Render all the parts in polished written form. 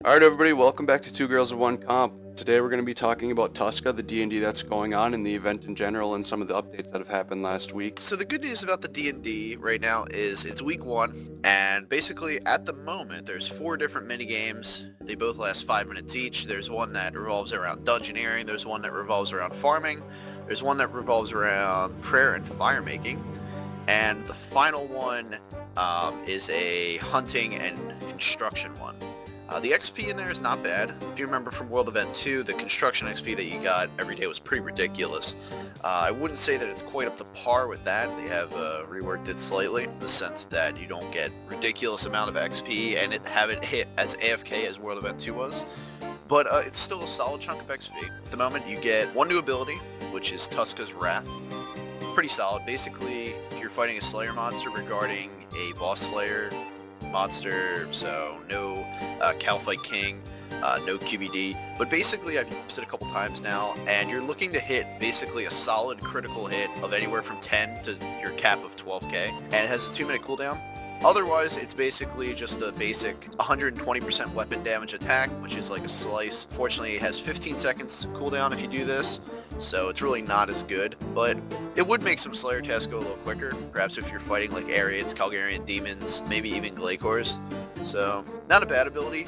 Alright everybody, welcome back to Two Girls and One Comp. Today we're going to be talking about Tuska, the D&D that's going on, and the event in general, and some of the updates that have happened last week. So the good news about the D&D right now is it's week 1, and basically at the moment there's 4 different mini games. They both last 5 minutes each. There's one that revolves around dungeoneering, there's one that revolves around farming, there's one that revolves around prayer and fire making, and the final one is a hunting and construction one. The XP in there is not bad. If you remember from World Event 2, the construction XP that you got every day was pretty ridiculous. I wouldn't say that it's quite up to par with that. They have reworked it slightly in the sense that you don't get ridiculous amount of XP and have it hit as AFK as World Event 2 was. But it's still a solid chunk of XP. At the moment you get one new ability, which is Tuska's Wrath. Pretty solid. Basically, if you're fighting a Slayer monster regarding a boss Slayer monster, so no Calfight King, no QBD, but basically I've used it a couple times now, and you're looking to hit basically a solid critical hit of anywhere from 10 to your cap of 12k, and it has a 2-minute cooldown. Otherwise, it's basically just a basic 120% weapon damage attack, which is like a slice. Fortunately, it has 15 seconds cooldown if you do this, so it's really not as good, but it would make some Slayer tasks go a little quicker, perhaps if you're fighting like Ariates, Calgarian Demons, maybe even Glacors. So, not a bad ability.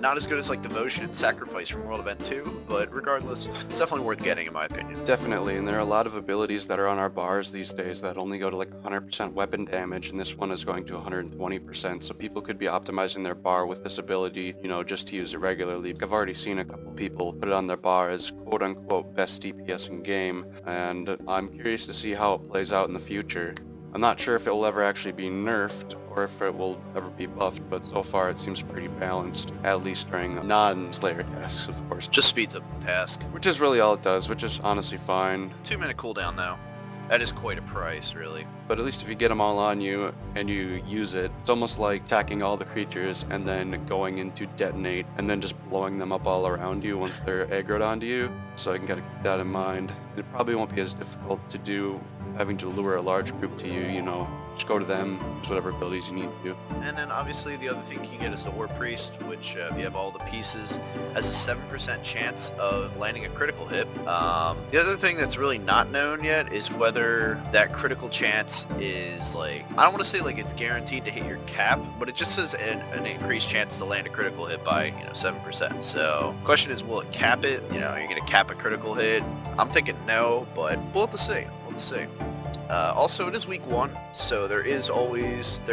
Not as good as like Devotion and Sacrifice from World Event 2, but regardless, it's definitely worth getting in my opinion. Definitely, and there are a lot of abilities that are on our bars these days that only go to like 100% weapon damage, and this one is going to 120%, so people could be optimizing their bar with this ability, you know, just to use it regularly. I've already seen a couple people put it on their bar as quote-unquote best DPS in game, and I'm curious to see how it plays out in the future. I'm not sure if it will ever actually be nerfed or if it will ever be buffed, but so far it seems pretty balanced, at least during non-Slayer tasks, of course. Just speeds up the task. Which is really all it does, which is honestly fine. 2-minute cooldown though. That is quite a price, really. But at least if you get them all on you and you use it, it's almost like attacking all the creatures and then going into detonate and then just blowing them up all around you once they're aggroed onto you. So you can keep that in mind. It probably won't be as difficult to do having to lure a large group to you, you know, just go to them, use whatever abilities you need to. And then obviously the other thing you can get is the War Priest, which if you have all the pieces, has a 7% chance of landing a critical hit. The other thing that's really not known yet is whether that critical chance is like, I don't want to say like it's guaranteed to hit your cap, but it just says an increased chance to land a critical hit by, 7%. So question is, will it cap it? Are you going to cap a critical hit? I'm thinking no, but we'll have to see. Also, it is week 1, so there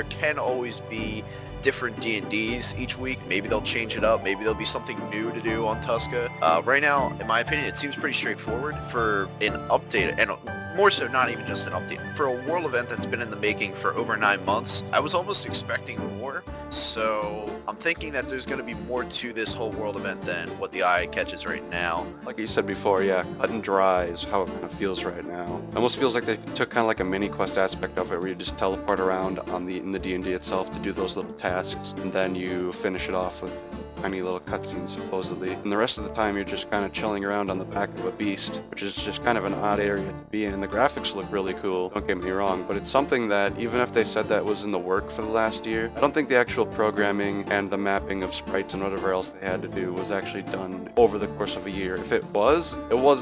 can always be different D&Ds each week. Maybe they'll change it up. Maybe there'll be something new to do on Tuska. Right now, in my opinion, it seems pretty straightforward for an update, and more so not even just an update. For a world event that's been in the making for over 9 months, I was almost expecting more, so I'm thinking that there's going to be more to this whole world event than what the eye catches right now. Like you said before, yeah, cut and dry is how it kind of feels right now. It almost feels like they took kind of like a mini quest aspect of it where you just teleport around in the D&D itself to do those little tasks, and then you finish it off with tiny little cutscenes supposedly. And the rest of the time you're just kind of chilling around on the back of a beast, which is just kind of an odd area to be in. The graphics look really cool, don't get me wrong, but it's something that even if they said that was in the work for the last year, I don't think the actual programming and the mapping of sprites and whatever else they had to do was actually done over the course of a year. If it was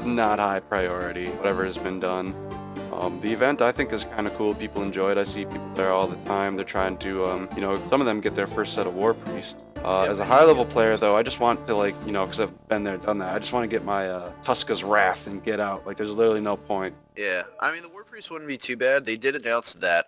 not high priority, whatever has been done. The event I think is kind of cool. People enjoy it. I see people there all the time. They're trying to, some of them get their first set of War Priest. As a high-level player, though, I just want to, because I've been there, done that, I just want to get my Tuska's Wrath and get out. Like, there's literally no point. Yeah, I mean, the War Priest wouldn't be too bad. They did announce that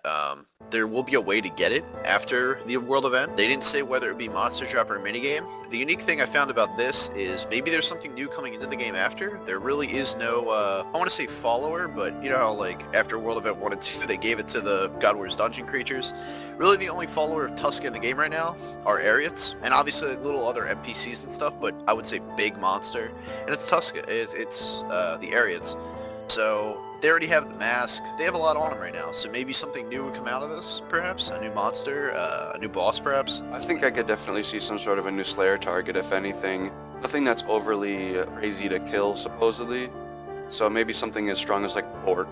there will be a way to get it after the world event. They didn't say whether it would be Monster Drop or minigame. The unique thing I found about this is maybe there's something new coming into the game after. There really is no, I want to say follower, but you know how, like, after World Event 1 and 2, they gave it to the God Wars Dungeon creatures. Really, the only follower of Tuska in the game right now are Ariates, and obviously little other NPCs and stuff, but I would say big monster, and it's Tuska. It's the Ariates. So they already have the mask. They have a lot on them right now, so maybe something new would come out of this, perhaps? A new monster, a new boss, perhaps? I think I could definitely see some sort of a new Slayer target, if anything. Nothing that's overly crazy to kill, supposedly. So maybe something as strong as, like, Orc.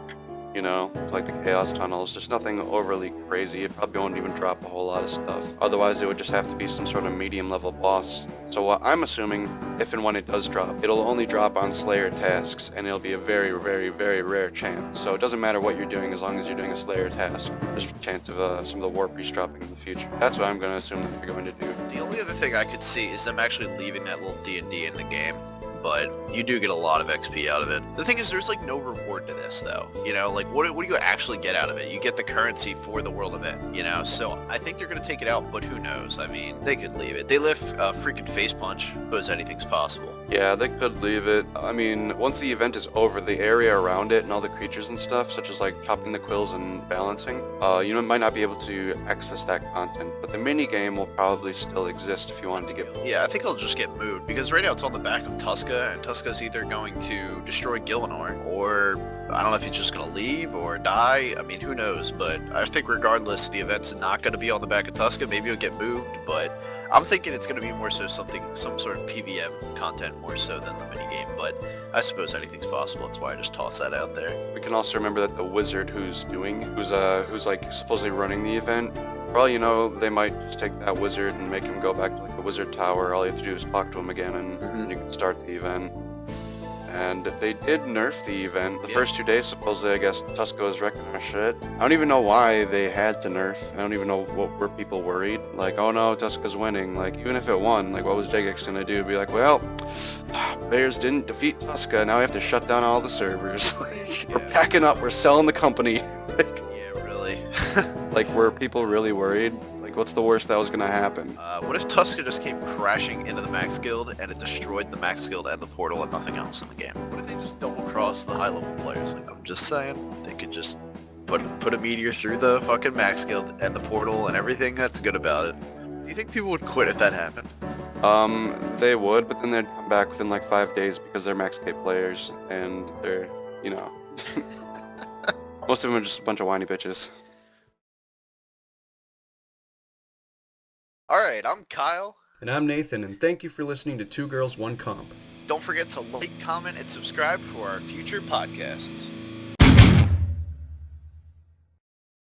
you know, it's like the Chaos Tunnels, just nothing overly crazy. It probably won't even drop a whole lot of stuff. Otherwise, it would just have to be some sort of medium level boss. So I'm assuming if and when it does drop, it'll only drop on Slayer tasks, and it'll be a very, very, very rare chance. So it doesn't matter what you're doing as long as you're doing a Slayer task. There's a chance of some of the War Priest dropping in the future. That's what I'm going to assume that they're going to do. The only other thing I could see is them actually leaving that little D&D in the game. But you do get a lot of XP out of it. The thing is, there's like no reward to this though. You know, like what do you actually get out of it? You get the currency for the world event, you know? So I think they're going to take it out, but who knows? I mean, they could leave it. They left freaking face punch, because anything's possible. Yeah, they could leave it. I mean, once the event is over, the area around it and all the creatures and stuff, such as like chopping the quills and balancing, you might not be able to access that content, but the mini game will probably still exist if you wanted to get. Yeah, I think it'll just get moved, because right now it's on the back of Tuska, and Tuska's either going to destroy Gillinor, or I don't know if he's just going to leave or die. I mean, who knows? But I think regardless, the event's not going to be on the back of Tuska. Maybe it'll get moved, but I'm thinking it's going to be more so some sort of PVM content more so than the minigame, but I suppose anything's possible. That's why I just toss that out there. We can also remember that the wizard who's like supposedly running the event, probably, you know, they might just take that wizard and make him go back to like the wizard tower. All you have to do is talk to him again and you can start the event. And they did nerf the event. The first 2 days, supposedly, I guess, Tuska was wrecking our shit. I don't even know why they had to nerf. I don't even know what were people worried. Like, oh no, Tuska's winning. Like, even if it won, like, what was Jagex gonna do? Be like, well, players didn't defeat Tuska, now we have to shut down all the servers. Like, we're packing up, we're selling the company. Like, yeah, really. like, were people really worried? Like, what's the worst that was gonna happen? What if Tuska just came crashing into the Max Guild and it destroyed the Max Guild and the portal and nothing else in the game? What if they just double cross the high level players? Like, I'm just saying, they could just put a meteor through the fucking Max Guild and the portal and everything that's good about it. Do you think people would quit if that happened? They would, but then they'd come back within like 5 days because they're Maxcape players and they're, you know, most of them are just a bunch of whiny bitches. Alright, I'm Kyle. And I'm Nathan, and thank you for listening to Two Girls, One Comp. Don't forget to like, comment, and subscribe for our future podcasts.